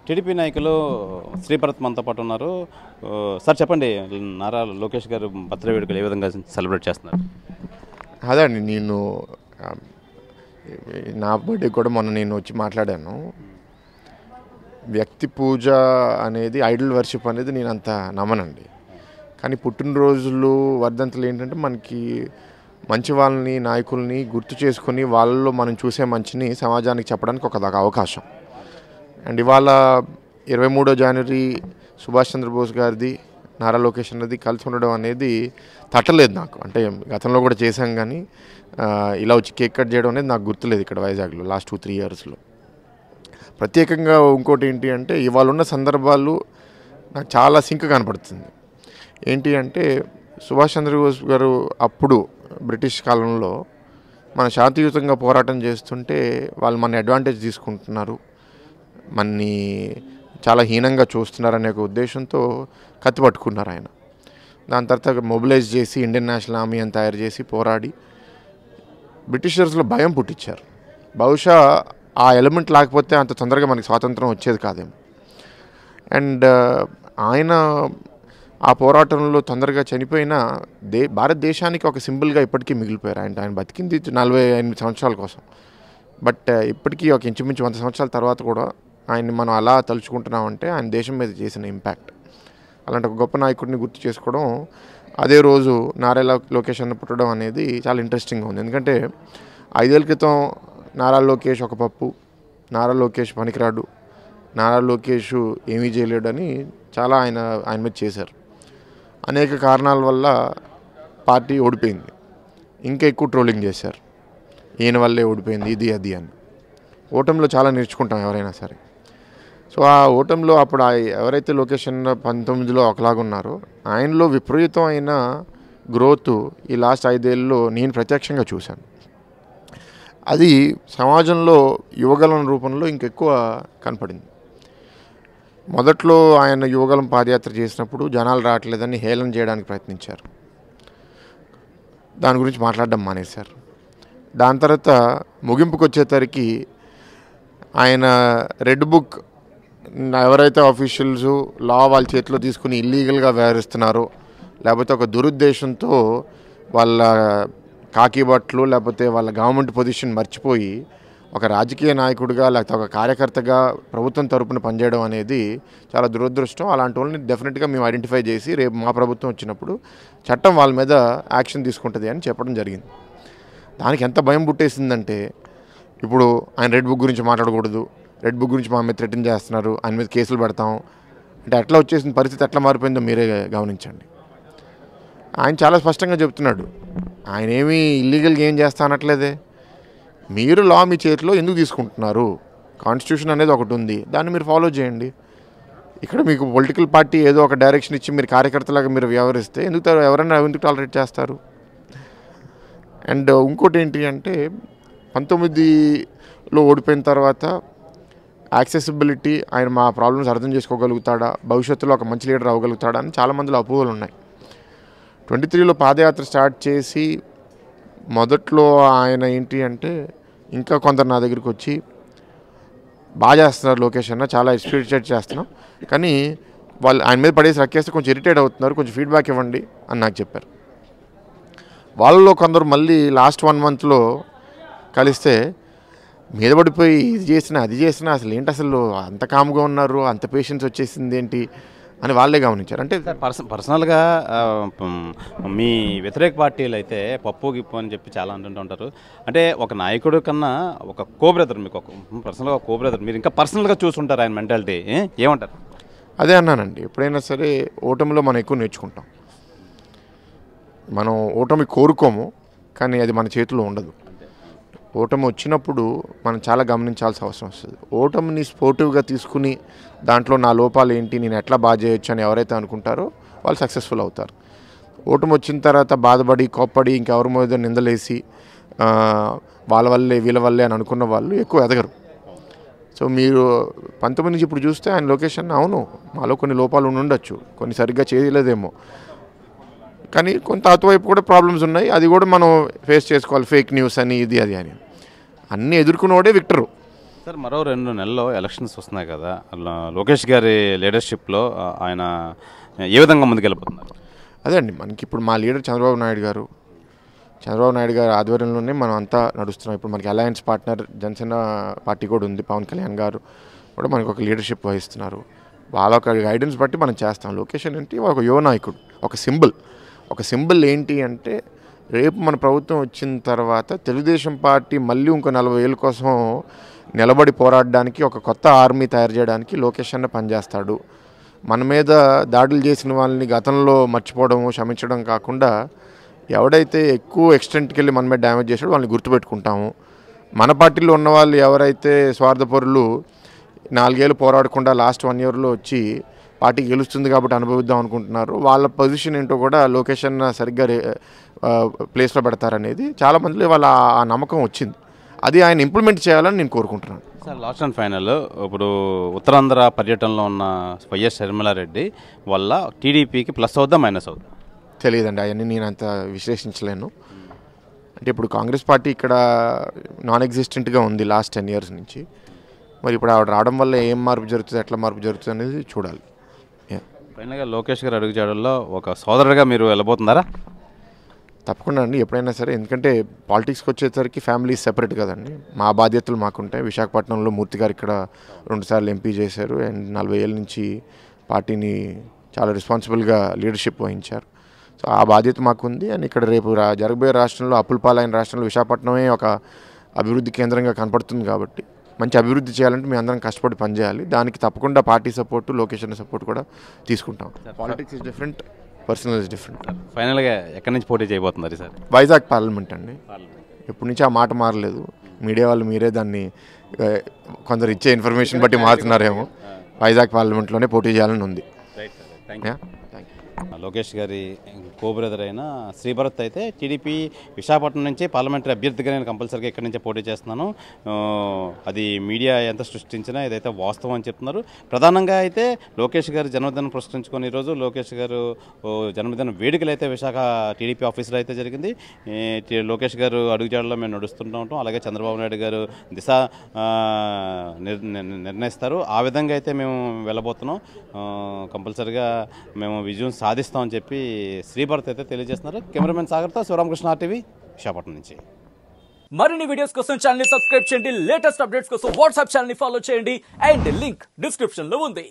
TDP నాయకులు శ్రీభరత్ మనతో పాటు ఉన్నారు. సార్ చెప్పండి, నారా లోకేష్ గారు బర్త్డే వేడుకలు ఏ విధంగా సెలబ్రేట్ చేస్తున్నారు? అదే అండి, నేను నా బర్త్డే కూడా మొన్న నేను వచ్చి మాట్లాడాను. వ్యక్తి పూజ అనేది, ఐడల్ వర్షిప్ అనేది నేను అంత నమ్మనండి. కానీ పుట్టినరోజులు వర్ధంతులు ఏంటంటే మనకి మంచి వాళ్ళని, నాయకుల్ని గుర్తు చేసుకొని వాళ్ళలో మనం చూసే మంచిని సమాజానికి చెప్పడానికి ఒక అవకాశం. అండ్ ఇవాళ 23 జనవరి సుభాష్ చంద్రబోస్ గారిది, నారా లోకేష్ అన్నది కలిసి ఉండడం అనేది తట్టలేదు నాకు. అంటే గతంలో కూడా చేశాం, కానీ ఇలా వచ్చి కేక్ కట్ చేయడం అనేది నాకు గుర్తులేదు ఇక్కడ వైజాగ్లో లాస్ట్ 2-3 ఇయర్స్లో. ప్రత్యేకంగా ఇంకోటి ఏంటి అంటే, ఇవాళ ఉన్న సందర్భాలు నాకు చాలా సింక్ కనపడుతుంది. ఏంటి అంటే, సుభాష్ చంద్రబోస్ గారు అప్పుడు బ్రిటిష్ కాలంలో మన శాంతియుతంగా పోరాటం చేస్తుంటే వాళ్ళు మన అడ్వాంటేజ్ తీసుకుంటున్నారు, మనని చాలా హీనంగా చూస్తున్నారు అనే ఒక ఉద్దేశంతో కత్తి పట్టుకున్నారు ఆయన. దాని తర్వాత మొబిలైజ్ చేసి ఇండియన్ నేషనల్ ఆర్మీ అని తయారు చేసి పోరాడి బ్రిటిషర్స్లో భయం పుట్టించారు. బహుశా ఆ ఎలిమెంట్ లేకపోతే అంత తొందరగా మనకి స్వాతంత్రం వచ్చేది కాదేమో. అండ్ ఆయన ఆ పోరాటంలో తొందరగా చనిపోయినా భారతదేశానికి ఒక సింబల్గా ఇప్పటికీ మిగిలిపోయారు. ఆయన బతికింది 48 సంవత్సరాల కోసం. బట్ ఇప్పటికీ ఒక ఇంచుమించు 100 సంవత్సరాల తర్వాత కూడా ఆయన్ని మనం అలా తలుచుకుంటున్నామంటే ఆయన దేశం మీద చేసిన ఇంపాక్ట్. అలాంటి ఒక గొప్ప నాయకుడిని గుర్తు చేసుకోవడం, అదే రోజు నారా లోకేష్ అన్న పుట్టడం అనేది చాలా ఇంట్రెస్టింగ్గా ఉంది. ఎందుకంటే 5 ఏళ్ల క్రితం నారా లోకేష్ ఒక పప్పు, నారా లోకేష్ పనికిరాడు, నారా లోకేష్ ఏమీ చేయలేడు అని చాలా ఆయన మీద చేశారు. అనేక కారణాల వల్ల పార్టీ ఓడిపోయింది. ఇంకా ఎక్కువ ట్రోలింగ్ చేశారు, ఈయన వల్లే ఓడిపోయింది, ఇది అది అని. ఓటమిలో చాలా నేర్చుకుంటాం ఎవరైనా సరే. సో ఆ ఓటమిలో అప్పుడు ఎవరైతే లోకేష్ 19లో ఒకలాగున్నారో, ఆయనలో విపరీతమైన గ్రోత్ ఈ లాస్ట్ 5 ఏళ్ళలో నేను ప్రత్యక్షంగా చూశాను. అది సమాజంలో యువగలం రూపంలో ఇంకెక్కువ కనపడింది. మొదట్లో ఆయన యువగలం పాదయాత్ర చేసినప్పుడు జనాలు రావట్లేదని హేళన చేయడానికి ప్రయత్నించారు, దాని గురించి మాట్లాడడం మానేశారు. దాని తర్వాత ముగింపుకు వచ్చేసరికి ఆయన రెడ్ బుక్ ఎవరైతే ఆఫీషియల్స్ లా వాళ్ళ చేతిలో తీసుకుని ఇల్లీగల్గా వ్యవహరిస్తున్నారో, లేకపోతే ఒక దురుద్దేశంతో వాళ్ళ కాకి బట్టలు లేకపోతే వాళ్ళ గవర్నమెంట్ పొజిషన్ మర్చిపోయి ఒక రాజకీయ నాయకుడిగా లేకపోతే ఒక కార్యకర్తగా ప్రభుత్వం తరపున పనిచేయడం అనేది చాలా దురదృష్టం. అలాంటి వాళ్ళని డెఫినెట్గా మేము ఐడెంటిఫై చేసి రేపు మా ప్రభుత్వం వచ్చినప్పుడు చట్టం వాళ్ళ మీద యాక్షన్ తీసుకుంటుంది అని చెప్పడం జరిగింది. దానికి ఎంత భయం పుట్టేసిందంటే, ఇప్పుడు ఆయన రెడ్ బుక్ గురించి మాట్లాడకూడదు, రెడ్ బుక్ గురించి మా మీద థ్రెటన్ చేస్తున్నారు, ఆయన మీద కేసులు పెడతాం అంటే ఎట్లా వచ్చేసిన పరిస్థితి ఎట్లా మారిపోయిందో మీరే గమనించండి. ఆయన చాలా స్పష్టంగా చెప్తున్నాడు, ఆయన ఏమీ ఇల్లీగల్గా ఏం చేస్తా అనట్లేదే. మీరు లా మీ చేతిలో ఎందుకు తీసుకుంటున్నారు? కాన్స్టిట్యూషన్ అనేది ఒకటి ఉంది, దాన్ని మీరు ఫాలో చేయండి. ఇక్కడ మీకు పొలిటికల్ పార్టీ ఏదో ఒక డైరెక్షన్ ఇచ్చి మీరు కార్యకర్తలాగా మీరు వ్యవహరిస్తే ఎవరైనా ఎందుకు టాలరేట్ చేస్తారు? అండ్ ఇంకోటి ఏంటి అంటే, 19లో ఓడిపోయిన తర్వాత యాక్సెసిబిలిటీ, ఆయన మా ప్రాబ్లమ్స్ అర్థం చేసుకోగలుగుతాడా, భవిష్యత్తులో ఒక మంచి లీడర్ అవ్వగలుగుతాడా అని చాలామందిలో అపోహలు ఉన్నాయి. 23లో పాదయాత్ర స్టార్ట్ చేసి మొదట్లో ఆయన ఏంటి అంటే, ఇంకా కొందరు నా దగ్గరికి వచ్చి బాగా చేస్తున్నారు లోకేష్ అన్న, చాలా ఎక్స్పీరియట్ చేస్తున్నాం, కానీ వాళ్ళు ఆయన మీద పడేసి రక్కేస్తే కొంచెం ఇరిటేట్ అవుతున్నారు, కొంచెం ఫీడ్బ్యాక్ ఇవ్వండి అని నాకు చెప్పారు. వాళ్ళలో కొందరు మళ్ళీ లాస్ట్ 1 మంత్లో కలిస్తే మీద పడిపోయి ఇది చేసినా అది చేసినా అసలు ఏంటి, అసలు అంత కామ్గా ఉన్నారు, అంత పేషెన్స్ వచ్చేసింది ఏంటి అని వాళ్ళే గమనించారు. అంటే పర్సనల్గా మీ వ్యతిరేక పార్టీలు అయితే పప్పు గిప్పు అని చెప్పి చాలా అంటుంటూ ఉంటారు. అంటే ఒక నాయకుడు కన్నా ఒక కో బ్రదర్, మీకు ఒక పర్సనల్గా కో బ్రదర్, మీరు ఇంకా పర్సనల్గా చూసుంటారు ఆయన మెంటాలిటీ, ఏమంటారు? అదే అన్నానండి, ఎప్పుడైనా సరే ఓటమిలో మనం ఎక్కువ నేర్చుకుంటాం. మనం ఓటమి కోరుకోము, కానీ అది మన చేతిలో ఉండదు. ఓటమి వచ్చినప్పుడు మనం చాలా గమనించాల్సిన అవసరం వస్తుంది. ఓటమిని స్పోర్టివ్గా తీసుకుని దాంట్లో నా లోపాలు ఏంటి, నేను ఎట్లా బాగా చేయొచ్చు అని ఎవరైతే అనుకుంటారో వాళ్ళు సక్సెస్ఫుల్ అవుతారు. ఓటమి వచ్చిన తర్వాత బాధపడి కోప్పడి ఇంకెవరి మీద నిందలేసి వాళ్ళ వల్లే వీళ్ళ వల్లే అని అనుకున్న వాళ్ళు ఎక్కువ ఎదగరు. సో మీరు 19 నుంచి ఇప్పుడు చూస్తే ఆయన లొకేషన్, అవును మాలో కొన్ని లోపాలు ఉండొచ్చు, కొన్ని సరిగ్గా చేయలేదేమో, కానీ కొంత అటువైపు కూడా ప్రాబ్లమ్స్ ఉన్నాయి, అది కూడా మనం ఫేస్ చేసుకోవాలి. ఫేక్ న్యూస్ అని ఇది అది అని అన్నీ ఎదుర్కొన్నవాడే విక్టరు. సార్ మరో 2 నెలల్లో ఎలక్షన్స్ వస్తున్నాయి కదా, లోకేష్ గారి లీడర్షిప్లో ఆయన ఏ విధంగా ముందుకెళ్ళిపోతున్నారు? అదే అండి, మనకి ఇప్పుడు మా లీడర్ చంద్రబాబు నాయుడు గారు ఆధ్వర్యంలోనే మనం అంతా నడుస్తున్నాం. ఇప్పుడు మనకి అలయన్స్ పార్ట్నర్ జనసేన పార్టీ కూడా ఉంది, పవన్ కళ్యాణ్ గారు కూడా మనకు ఒక లీడర్షిప్ వహిస్తున్నారు. వాళ్ళ ఒక గైడెన్స్ బట్టి మనం చేస్తాం. లొకేషన్ ఏంటి, ఒక యువ నాయకుడు, ఒక సింబల్ ఏంటి అంటే రేపు మన ప్రభుత్వం వచ్చిన తర్వాత తెలుగుదేశం పార్టీ మళ్ళీ ఇంకో 40 ఏళ్ళ కోసం నిలబడి పోరాడడానికి ఒక కొత్త ఆర్మీ తయారు చేయడానికి లోకేష్ అన్న పనిచేస్తాడు. మన మీద దాడులు చేసిన వాళ్ళని గతంలో మర్చిపోవడం క్షమించడం కాకుండా ఎవడైతే ఎక్కువ ఎక్స్టెంట్కి వెళ్ళి మన మీద డ్యామేజ్ చేశాడో వాళ్ళని గుర్తుపెట్టుకుంటాము. మన పార్టీలో ఉన్న వాళ్ళు ఎవరైతే స్వార్థపరులు 4 ఏళ్ళు పోరాడకుండా లాస్ట్ 1 ఇయర్లో వచ్చి పార్టీ గెలుస్తుంది కాబట్టి అనుభవిద్దాం అనుకుంటున్నారు, వాళ్ళ పొజిషన్ ఏంటో కూడా లోకేష్ అన్న సరిగ్గా ప్లేస్లో పెడతారనేది చాలామందిలో వాళ్ళ ఆ నమ్మకం వచ్చింది. అది ఆయన ఇంప్లిమెంట్ చేయాలని నేను కోరుకుంటున్నాను. సార్ లాస్ట్ అండ్ ఫైనల్, ఇప్పుడు ఉత్తరాంధ్ర పర్యటనలో ఉన్న వైఎస్ షర్మిలారెడ్డి వల్ల టీడీపీకి ప్లస్ అవుద్దా మైనస్ అవుద్దా? తెలియదండి, అవన్నీ నేను అంత విశ్లేషించలేను. అంటే ఇప్పుడు కాంగ్రెస్ పార్టీ ఇక్కడ నాన్ ఎగ్జిస్టెంట్గా ఉంది లాస్ట్ 10 years నుంచి. మరి ఇప్పుడు ఆవిడ రావడం వల్ల ఏం మార్పు జరుగుతుంది, ఎట్లా మార్పు జరుగుతుంది అనేది చూడాలి. ఫైనల్గా లోకేష్ గారు అడుగుజాడల్లో ఒక సోదరుడిగా మీరు వెళ్ళబోతున్నారా? తప్పకుండా అండి, ఎప్పుడైనా సరే. ఎందుకంటే పాలిటిక్స్కి వచ్చేసరికి ఫ్యామిలీ సెపరేట్ కదండి. మా బాధ్యతలు మాకుంటాయి. విశాఖపట్నంలో మూర్తి గారు ఇక్కడ 2 సార్లు ఎంపీ చేశారు అండ్ 40 ఏళ్ళ నుంచి పార్టీని చాలా రెస్పాన్సిబుల్గా లీడర్షిప్ వహించారు. సో ఆ బాధ్యత మాకుంది. అండ్ ఇక్కడ రేపు జరగబోయే రాష్ట్రంలో అప్పుల పాలైన రాష్ట్రంలో విశాఖపట్నమే ఒక అభివృద్ధి కేంద్రంగా కనపడుతుంది. కాబట్టి మంచి అభివృద్ధి చేయాలంటే మేము అందరం కష్టపడి పనిచేయాలి. దానికి తప్పకుండా పార్టీ సపోర్టు, లొకేషన్ సపోర్ట్ కూడా తీసుకుంటాం. Politics is different, personal is different. ఫైనల్గా ఎక్కడి నుంచి పోటీ చేయబోతున్నారు సార్? వైజాగ్ పార్లమెంట్ అండి. ఎప్పటి నుంచి ఆ మాట మారలేదు. మీడియా వాళ్ళు మీరే దాన్ని కొందరు ఇచ్చే ఇన్ఫర్మేషన్ బట్టి మారుతున్నారేమో. వైజాగ్ పార్లమెంట్లోనే పోటీ చేయాలని ఉంది. లోకేష్ గారి కో బ్రదర్ అయిన శ్రీభరత్ అయితే టీడీపీ విశాఖపట్నం నుంచి పార్లమెంటరీ అభ్యర్థిగా నేను కంపల్సరీగా ఇక్కడి నుంచే పోటీ చేస్తున్నాను, అది మీడియా ఎంత సృష్టించినా ఇదైతే వాస్తవం అని చెప్తున్నారు. ప్రధానంగా అయితే లోకేష్ గారి జన్మదినం పురస్కరించుకొని ఈరోజు లోకేష్ గారు జన్మదిన వేడుకలు అయితే విశాఖ టీడీపీ ఆఫీసులో అయితే జరిగింది. లోకేష్ గారు అడుగుజాడలో మేము నడుస్తుంటూ ఉంటాం. అలాగే చంద్రబాబు నాయుడు గారు దిశ నిర్ణయిస్తారు. ఆ విధంగా అయితే మేము వెళ్ళబోతున్నాం. కంపల్సరీగా మేము విజయం సాధిస్తామని చెప్పి శ్రీభరత్ అయితే తెలియజేస్తున్నారు. కెమెరామెన్ సాగర్తో శివరామకృష్ణ RTV విశాఖపట్నం నుంచి. మరిన్ని వీడియోస్ కోసం ఛానల్ ని సబ్స్క్రైబ్ చేయండి. లేటెస్ట్ అప్డేట్స్ కోసం వాట్సాప్ ఛానల్ ని ఫాలో చేయండి. అండ్ లింక్ డిస్క్రిప్షన్ లో ఉంది.